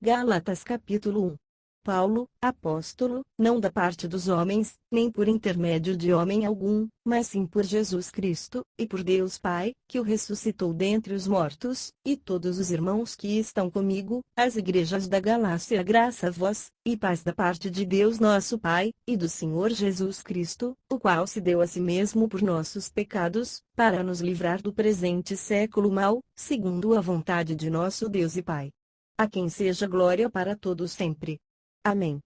Gálatas capítulo 1. Paulo, apóstolo, não da parte dos homens, nem por intermédio de homem algum, mas sim por Jesus Cristo, e por Deus Pai, que o ressuscitou dentre os mortos, e todos os irmãos que estão comigo, as igrejas da Galácia. Graça a vós, e paz da parte de Deus nosso Pai, e do Senhor Jesus Cristo, o qual se deu a si mesmo por nossos pecados, para nos livrar do presente século mau, segundo a vontade de nosso Deus e Pai. A quem seja glória para todos sempre. Amém.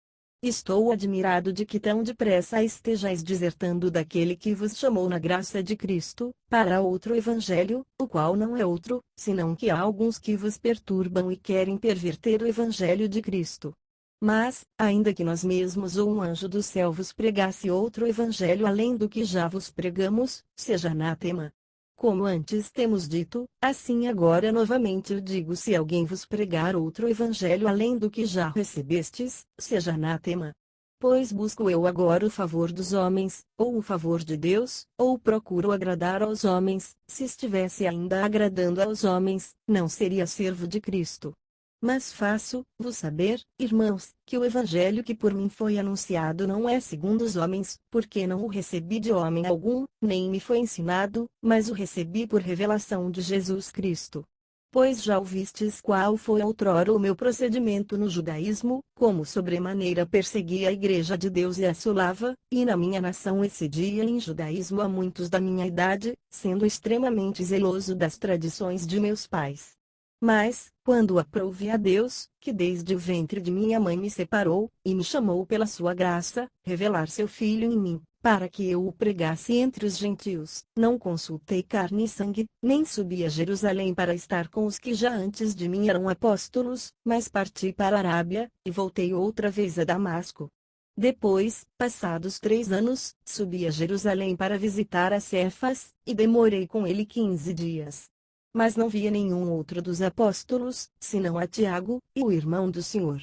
Estou admirado de que tão depressa estejais desertando daquele que vos chamou na graça de Cristo, para outro evangelho, o qual não é outro, senão que há alguns que vos perturbam e querem perverter o evangelho de Cristo. Mas, ainda que nós mesmos ou um anjo do céu vos pregasse outro evangelho além do que já vos pregamos, seja anátema. Como antes temos dito, assim agora novamente eu digo: se alguém vos pregar outro evangelho além do que já recebestes, seja anátema. Pois busco eu agora o favor dos homens, ou o favor de Deus, ou procuro agradar aos homens? Se estivesse ainda agradando aos homens, não seria servo de Cristo. Mas faço-vos saber, irmãos, que o evangelho que por mim foi anunciado não é segundo os homens, porque não o recebi de homem algum, nem me foi ensinado, mas o recebi por revelação de Jesus Cristo. Pois já ouvistes qual foi outrora o meu procedimento no judaísmo, como sobremaneira perseguia a igreja de Deus e assolava, e na minha nação excedia em judaísmo a muitos da minha idade, sendo extremamente zeloso das tradições de meus pais. Mas, quando aprouve a Deus, que desde o ventre de minha mãe me separou, e me chamou pela sua graça, revelar seu Filho em mim, para que eu o pregasse entre os gentios, não consultei carne e sangue, nem subi a Jerusalém para estar com os que já antes de mim eram apóstolos, mas parti para a Arábia, e voltei outra vez a Damasco. Depois, passados 3 anos, subi a Jerusalém para visitar a Cefas, e demorei com ele 15 dias. Mas não via nenhum outro dos apóstolos, senão a Tiago, e o irmão do Senhor.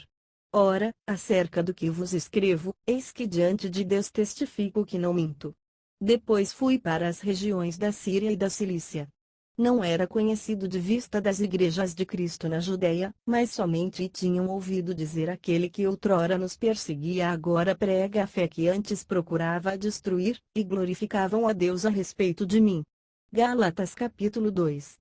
Ora, acerca do que vos escrevo, eis que diante de Deus testifico que não minto. Depois fui para as regiões da Síria e da Cilícia. Não era conhecido de vista das igrejas de Cristo na Judéia, mas somente tinham ouvido dizer: aquele que outrora nos perseguia agora prega a fé que antes procurava destruir, e glorificavam a Deus a respeito de mim. Gálatas capítulo 2.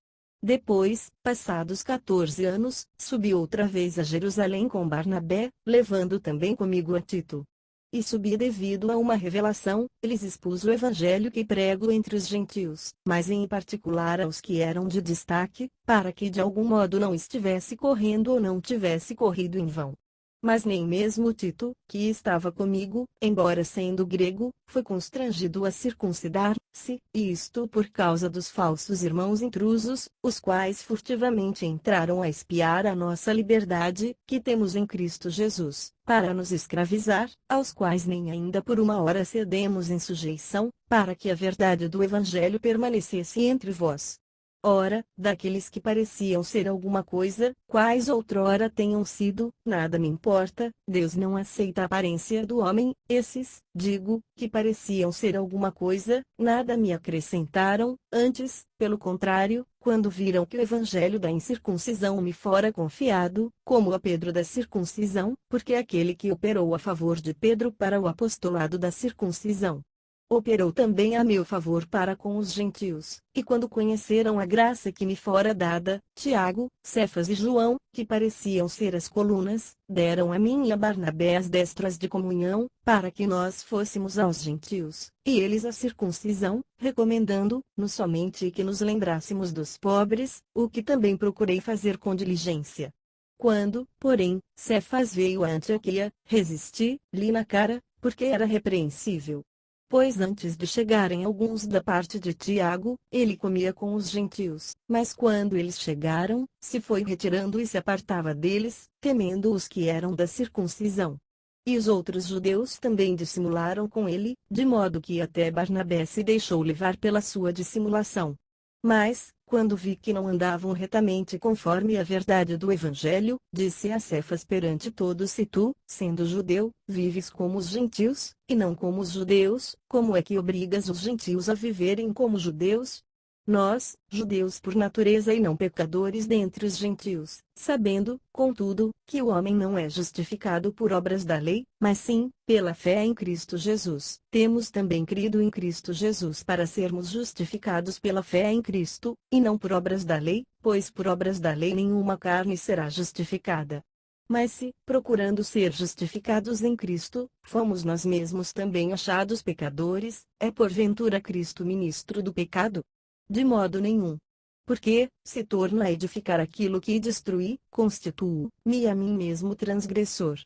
Depois, passados 14 anos, subi outra vez a Jerusalém com Barnabé, levando também comigo a Tito. E subi devido a uma revelação, lhes expus o evangelho que prego entre os gentios, mas em particular aos que eram de destaque, para que de algum modo não estivesse correndo ou não tivesse corrido em vão. Mas nem mesmo Tito, que estava comigo, embora sendo grego, foi constrangido a circuncidar-se, e isto por causa dos falsos irmãos intrusos, os quais furtivamente entraram a espiar a nossa liberdade, que temos em Cristo Jesus, para nos escravizar, aos quais nem ainda por uma hora cedemos em sujeição, para que a verdade do Evangelho permanecesse entre vós. Ora, daqueles que pareciam ser alguma coisa, quais outrora tenham sido, nada me importa, Deus não aceita a aparência do homem, esses, digo, que pareciam ser alguma coisa, nada me acrescentaram, antes, pelo contrário, quando viram que o evangelho da incircuncisão me fora confiado, como a Pedro da circuncisão, porque aquele que operou a favor de Pedro para o apostolado da circuncisão, operou também a meu favor para com os gentios, e quando conheceram a graça que me fora dada, Tiago, Cefas e João, que pareciam ser as colunas, deram a mim e a Barnabé as destras de comunhão, para que nós fôssemos aos gentios, e eles a circuncisão, recomendando-nos somente que nos lembrássemos dos pobres, o que também procurei fazer com diligência. Quando, porém, Cefas veio a Antioquia, resisti-lhe na cara, porque era repreensível. Pois antes de chegarem alguns da parte de Tiago, ele comia com os gentios, mas quando eles chegaram, se foi retirando e se apartava deles, temendo os que eram da circuncisão. E os outros judeus também dissimularam com ele, de modo que até Barnabé se deixou levar pela sua dissimulação. Mas, quando vi que não andavam retamente conforme a verdade do Evangelho, disse a Cefas perante todos: se tu, sendo judeu, vives como os gentios, e não como os judeus, como é que obrigas os gentios a viverem como judeus? Nós, judeus por natureza e não pecadores dentre os gentios, sabendo, contudo, que o homem não é justificado por obras da lei, mas sim, pela fé em Cristo Jesus. Temos também crido em Cristo Jesus para sermos justificados pela fé em Cristo, e não por obras da lei, pois por obras da lei nenhuma carne será justificada. Mas se, procurando ser justificados em Cristo, fomos nós mesmos também achados pecadores, é porventura Cristo ministro do pecado? De modo nenhum. Porque, se torno a edificar aquilo que destruí, constituo-me a mim mesmo transgressor.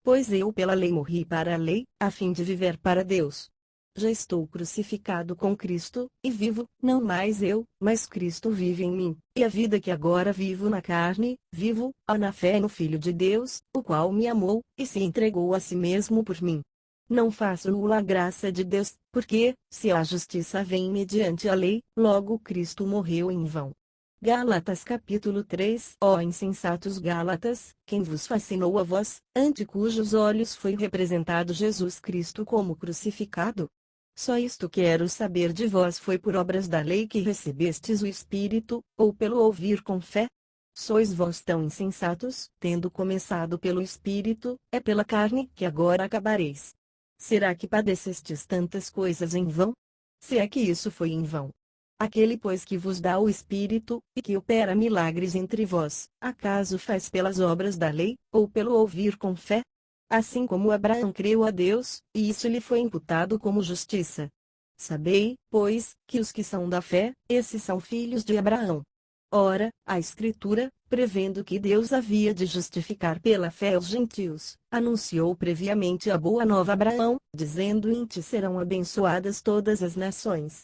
Pois eu pela lei morri para a lei, a fim de viver para Deus. Já estou crucificado com Cristo, e vivo, não mais eu, mas Cristo vive em mim, e a vida que agora vivo na carne, vivo-a na fé no Filho de Deus, o qual me amou, e se entregou a si mesmo por mim. Não faço nula a graça de Deus, porque, se a justiça vem mediante a lei, logo Cristo morreu em vão. Gálatas capítulo 3. Ó insensatos Gálatas, quem vos fascinou a vós, ante cujos olhos foi representado Jesus Cristo como crucificado? Só isto quero saber de vós: foi por obras da lei que recebestes o Espírito, ou pelo ouvir com fé? Sois vós tão insensatos, tendo começado pelo Espírito, é pela carne que agora acabareis. Será que padecestes tantas coisas em vão? Se é que isso foi em vão. Aquele, pois, que vos dá o Espírito, e que opera milagres entre vós, acaso faz pelas obras da lei, ou pelo ouvir com fé? Assim como Abraão creu a Deus, e isso lhe foi imputado como justiça. Sabei, pois, que os que são da fé, esses são filhos de Abraão. Ora, a Escritura, prevendo que Deus havia de justificar pela fé os gentios, anunciou previamente a boa nova a Abraão, dizendo: em ti serão abençoadas todas as nações.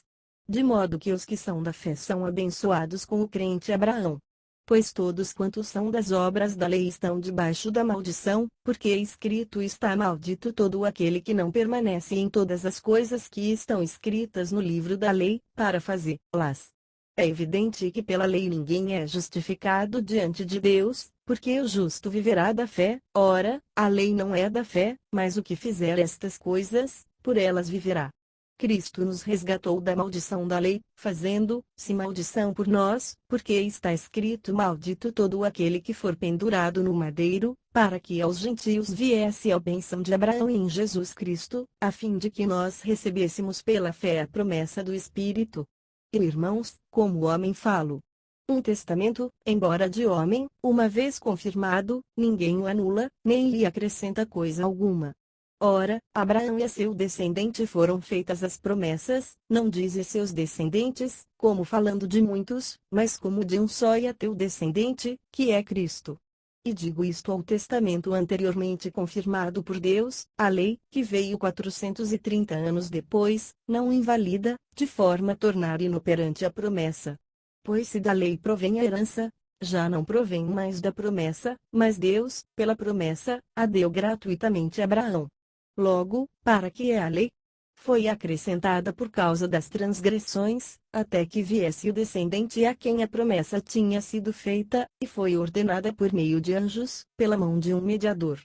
De modo que os que são da fé são abençoados com o crente Abraão. Pois todos quantos são das obras da lei estão debaixo da maldição, porque escrito está: maldito todo aquele que não permanece em todas as coisas que estão escritas no livro da lei, para fazê-las. É evidente que pela lei ninguém é justificado diante de Deus, porque o justo viverá da fé. Ora, a lei não é da fé, mas o que fizer estas coisas, por elas viverá. Cristo nos resgatou da maldição da lei, fazendo-se maldição por nós, porque está escrito: maldito todo aquele que for pendurado no madeiro, para que aos gentios viesse a bênção de Abraão em Jesus Cristo, a fim de que nós recebêssemos pela fé a promessa do Espírito. E, irmãos, como homem falo. Um testamento, embora de homem, uma vez confirmado, ninguém o anula, nem lhe acrescenta coisa alguma. Ora, Abraão e a seu descendente foram feitas as promessas, não diz e seus descendentes, como falando de muitos, mas como de um só, e a teu descendente, que é Cristo. E digo isto ao testamento anteriormente confirmado por Deus, a lei, que veio 430 anos depois, não invalida, de forma a tornar inoperante a promessa. Pois se da lei provém a herança, já não provém mais da promessa, mas Deus, pela promessa, a deu gratuitamente a Abraão. Logo, para que é a lei? Foi acrescentada por causa das transgressões, até que viesse o descendente a quem a promessa tinha sido feita, e foi ordenada por meio de anjos, pela mão de um mediador.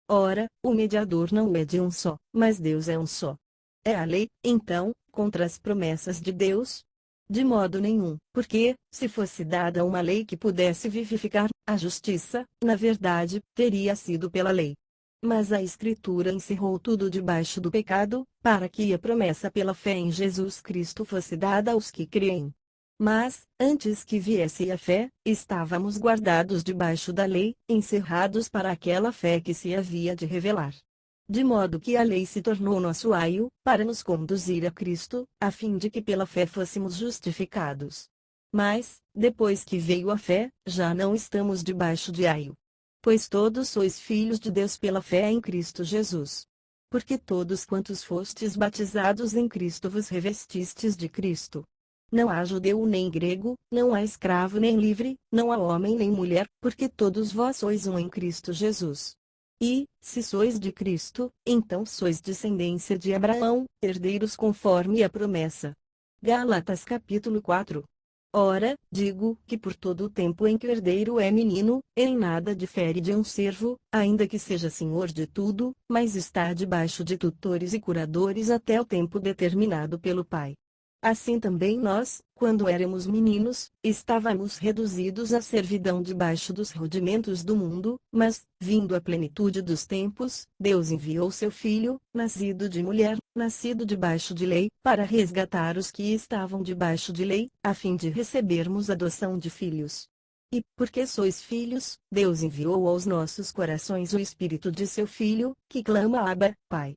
Ora, o mediador não é de um só, mas Deus é um só. É a lei, então, contra as promessas de Deus? De modo nenhum, porque, se fosse dada uma lei que pudesse vivificar, a justiça, na verdade, teria sido pela lei. Mas a Escritura encerrou tudo debaixo do pecado, para que a promessa pela fé em Jesus Cristo fosse dada aos que creem. Mas, antes que viesse a fé, estávamos guardados debaixo da lei, encerrados para aquela fé que se havia de revelar. De modo que a lei se tornou nosso aio, para nos conduzir a Cristo, a fim de que pela fé fôssemos justificados. Mas, depois que veio a fé, já não estamos debaixo de aio. Pois todos sois filhos de Deus pela fé em Cristo Jesus. Porque todos quantos fostes batizados em Cristo vos revestistes de Cristo. Não há judeu nem grego, não há escravo nem livre, não há homem nem mulher, porque todos vós sois um em Cristo Jesus. E, se sois de Cristo, então sois descendência de Abraão, herdeiros conforme a promessa. Gálatas capítulo 4. Ora, digo que por todo o tempo em que o herdeiro é menino, em nada difere de um servo, ainda que seja senhor de tudo, mas está debaixo de tutores e curadores até o tempo determinado pelo pai. Assim também nós, quando éramos meninos, estávamos reduzidos à servidão debaixo dos rudimentos do mundo, mas, vindo a plenitude dos tempos, Deus enviou seu Filho, nascido de mulher, nascido debaixo de lei, para resgatar os que estavam debaixo de lei, a fim de recebermos adoção de filhos. E, porque sois filhos, Deus enviou aos nossos corações o Espírito de seu Filho, que clama Abba, Pai.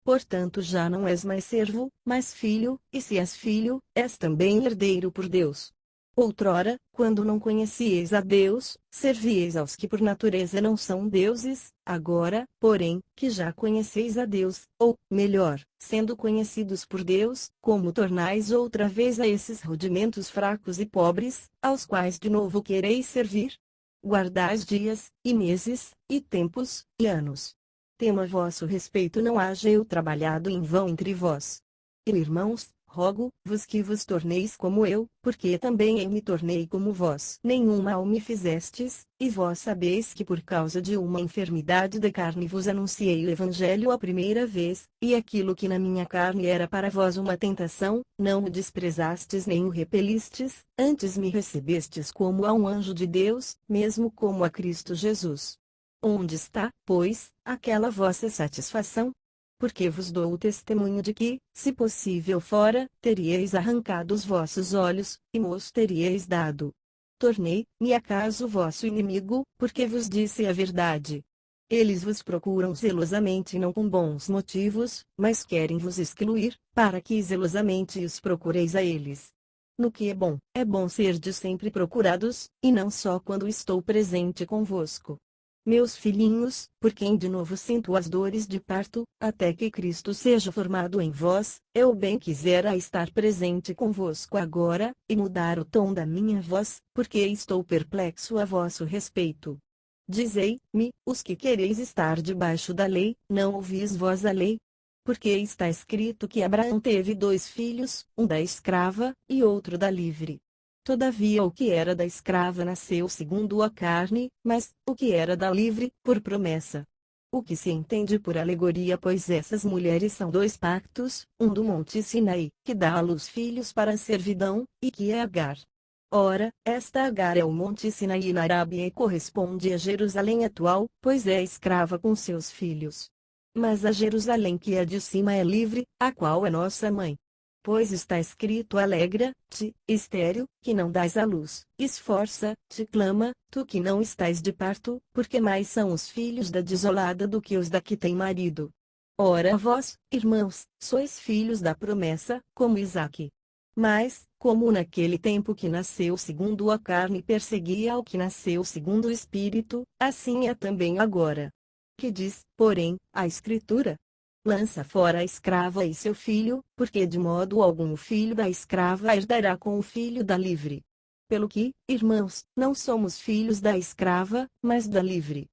Portanto já não és mais servo, mas filho, e se és filho, és também herdeiro por Deus. Outrora, quando não conhecieis a Deus, servieis aos que por natureza não são deuses, agora, porém, que já conheceis a Deus, ou, melhor, sendo conhecidos por Deus, como tornais outra vez a esses rudimentos fracos e pobres, aos quais de novo quereis servir? Guardais dias, e meses, e tempos, e anos. Temo a vosso respeito não haja eu trabalhado em vão entre vós. Eu, irmãos, rogo-vos que vos torneis como eu, porque também eu me tornei como vós. Nenhum mal me fizestes, e vós sabeis que por causa de uma enfermidade da carne vos anunciei o Evangelho a primeira vez, e aquilo que na minha carne era para vós uma tentação, não o desprezastes nem o repelistes, antes me recebestes como a um anjo de Deus, mesmo como a Cristo Jesus. Onde está, pois, aquela vossa satisfação? Porque vos dou o testemunho de que, se possível fora, teríeis arrancado os vossos olhos, e mos teríeis dado. Tornei-me acaso vosso inimigo, porque vos disse a verdade. Eles vos procuram zelosamente não com bons motivos, mas querem vos excluir, para que zelosamente os procureis a eles. No que é bom serdes sempre procurados, e não só quando estou presente convosco. Meus filhinhos, por quem de novo sinto as dores de parto, até que Cristo seja formado em vós, eu bem quisera estar presente convosco agora, e mudar o tom da minha voz, porque estou perplexo a vosso respeito. Dizei-me, os que quereis estar debaixo da lei, não ouvis vós a lei? Porque está escrito que Abraão teve 2 filhos, um da escrava, e outro da livre. Todavia o que era da escrava nasceu segundo a carne, mas, o que era da livre, por promessa. O que se entende por alegoria, pois essas mulheres são 2 pactos, um do monte Sinaí, que dá à luz filhos para a servidão, e que é Agar. Ora, esta Agar é o monte Sinaí na Arábia e corresponde a Jerusalém atual, pois é escrava com seus filhos. Mas a Jerusalém que é de cima é livre, a qual é nossa mãe. Pois está escrito: alegra-te, estéril, que não dás à luz, esforça-te, clama, tu que não estás de parto, porque mais são os filhos da desolada do que os da que tem marido. Ora vós, irmãos, sois filhos da promessa, como Isaque. Mas, como naquele tempo que nasceu segundo a carne perseguia ao que nasceu segundo o Espírito, assim é também agora. Que diz, porém, a Escritura? Lança fora a escrava e seu filho, porque de modo algum o filho da escrava herdará com o filho da livre. Pelo que, irmãos, não somos filhos da escrava, mas da livre.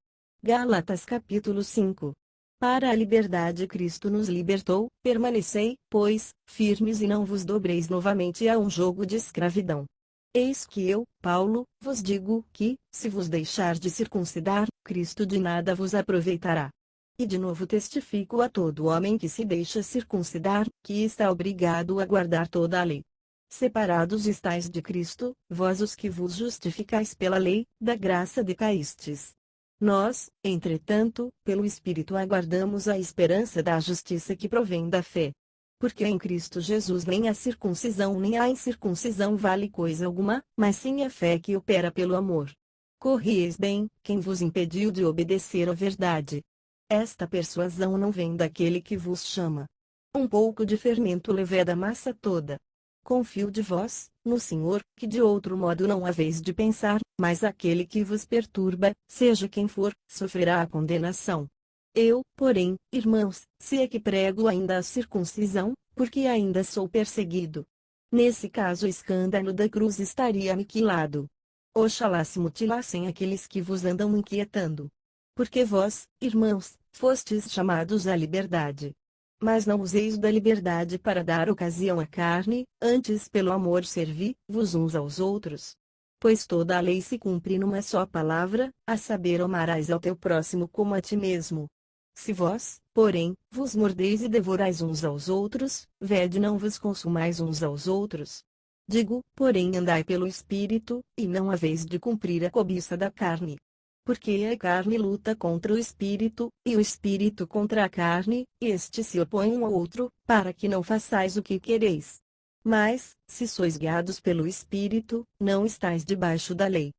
Gálatas capítulo 5. Para a liberdade Cristo nos libertou, permanecei, pois, firmes e não vos dobreis novamente a um jogo de escravidão. Eis que eu, Paulo, vos digo que, se vos deixar de circuncidar, Cristo de nada vos aproveitará. E de novo testifico a todo homem que se deixa circuncidar, que está obrigado a guardar toda a lei. Separados estáis de Cristo, vós os que vos justificais pela lei, da graça decaístes. Nós, entretanto, pelo Espírito aguardamos a esperança da justiça que provém da fé. Porque em Cristo Jesus nem a circuncisão nem a incircuncisão vale coisa alguma, mas sim a fé que opera pelo amor. Corrieis bem, quem vos impediu de obedecer à verdade. Esta persuasão não vem daquele que vos chama. Um pouco de fermento leveda a massa toda. Confio de vós, no Senhor, que de outro modo não haveis de pensar, mas aquele que vos perturba, seja quem for, sofrerá a condenação. Eu, porém, irmãos, se é que prego ainda a circuncisão, porque ainda sou perseguido. Nesse caso o escândalo da cruz estaria aniquilado. Oxalá se mutilassem aqueles que vos andam inquietando. Porque vós, irmãos, fostes chamados à liberdade. Mas não useis da liberdade para dar ocasião à carne, antes pelo amor servi-vos uns aos outros. Pois toda a lei se cumpre numa só palavra, a saber, amarás ao teu próximo como a ti mesmo. Se vós, porém, vos mordeis e devorais uns aos outros, vede não vos consumais uns aos outros. Digo, porém, andai pelo Espírito, e não haveis de cumprir a cobiça da carne. Porque a carne luta contra o Espírito, e o Espírito contra a carne, e estes se opõem um ao outro, para que não façais o que quereis. Mas, se sois guiados pelo Espírito, não estáis debaixo da lei.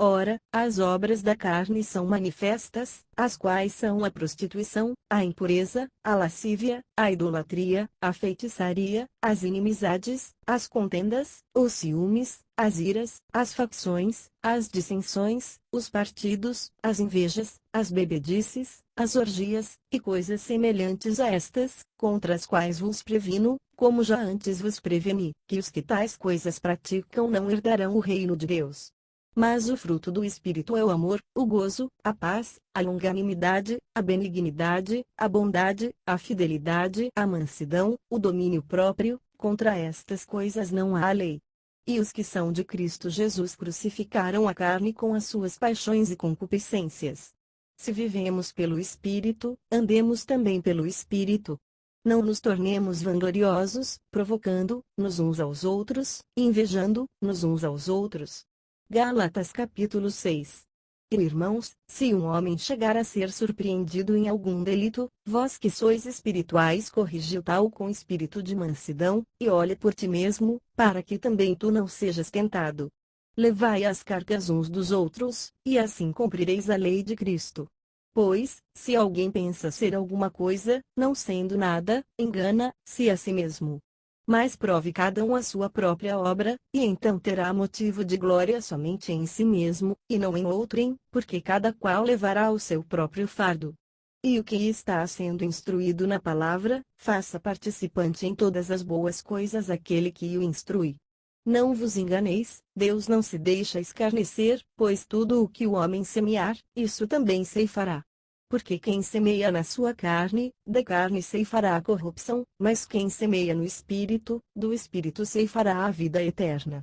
Ora, as obras da carne são manifestas, as quais são a prostituição, a impureza, a lascívia, a idolatria, a feitiçaria, as inimizades, as contendas, os ciúmes, as iras, as facções, as dissensões, os partidos, as invejas, as bebedices, as orgias, e coisas semelhantes a estas, contra as quais vos previno, como já antes vos preveni, que os que tais coisas praticam não herdarão o reino de Deus. Mas o fruto do Espírito é o amor, o gozo, a paz, a longanimidade, a benignidade, a bondade, a fidelidade, a mansidão, o domínio próprio. Contra estas coisas não há lei. E os que são de Cristo Jesus crucificaram a carne com as suas paixões e concupiscências. Se vivemos pelo Espírito, andemos também pelo Espírito. Não nos tornemos vangloriosos, provocando-nos uns aos outros, invejando-nos uns aos outros. Gálatas capítulo 6. E irmãos, se um homem chegar a ser surpreendido em algum delito, vós que sois espirituais corrigi tal com espírito de mansidão, e olhe por ti mesmo, para que também tu não sejas tentado. Levai as cargas uns dos outros, e assim cumprireis a lei de Cristo. Pois, se alguém pensa ser alguma coisa, não sendo nada, engana-se a si mesmo. Mas prove cada um a sua própria obra, e então terá motivo de glória somente em si mesmo, e não em outrem, porque cada qual levará o seu próprio fardo. E o que está sendo instruído na palavra, faça participante em todas as boas coisas aquele que o instrui. Não vos enganeis, Deus não se deixa escarnecer, pois tudo o que o homem semear, isso também ceifará. Porque quem semeia na sua carne, da carne ceifará a corrupção, mas quem semeia no Espírito, do Espírito ceifará a vida eterna.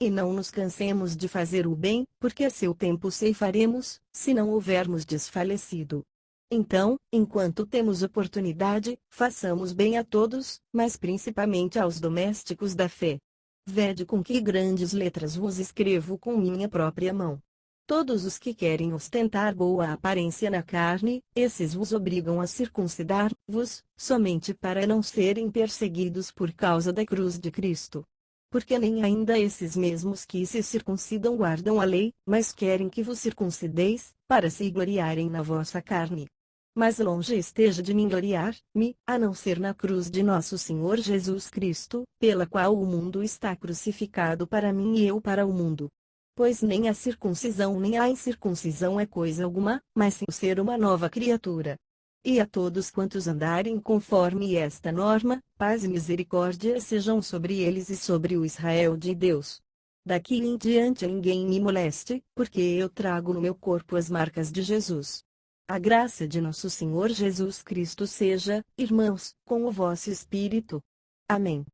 E não nos cansemos de fazer o bem, porque a seu tempo ceifaremos, se não houvermos desfalecido. Então, enquanto temos oportunidade, façamos bem a todos, mas principalmente aos domésticos da fé. Vede com que grandes letras vos escrevo com minha própria mão. Todos os que querem ostentar boa aparência na carne, esses vos obrigam a circuncidar-vos, somente para não serem perseguidos por causa da cruz de Cristo. Porque nem ainda esses mesmos que se circuncidam guardam a lei, mas querem que vos circuncideis, para se gloriarem na vossa carne. Mas longe esteja de mim gloriar-me, a não ser na cruz de nosso Senhor Jesus Cristo, pela qual o mundo está crucificado para mim e eu para o mundo. Pois nem a circuncisão nem a incircuncisão é coisa alguma, mas sim ser uma nova criatura. E a todos quantos andarem conforme esta norma, paz e misericórdia sejam sobre eles e sobre o Israel de Deus. Daqui em diante ninguém me moleste, porque eu trago no meu corpo as marcas de Jesus. A graça de nosso Senhor Jesus Cristo seja, irmãos, com o vosso espírito. Amém.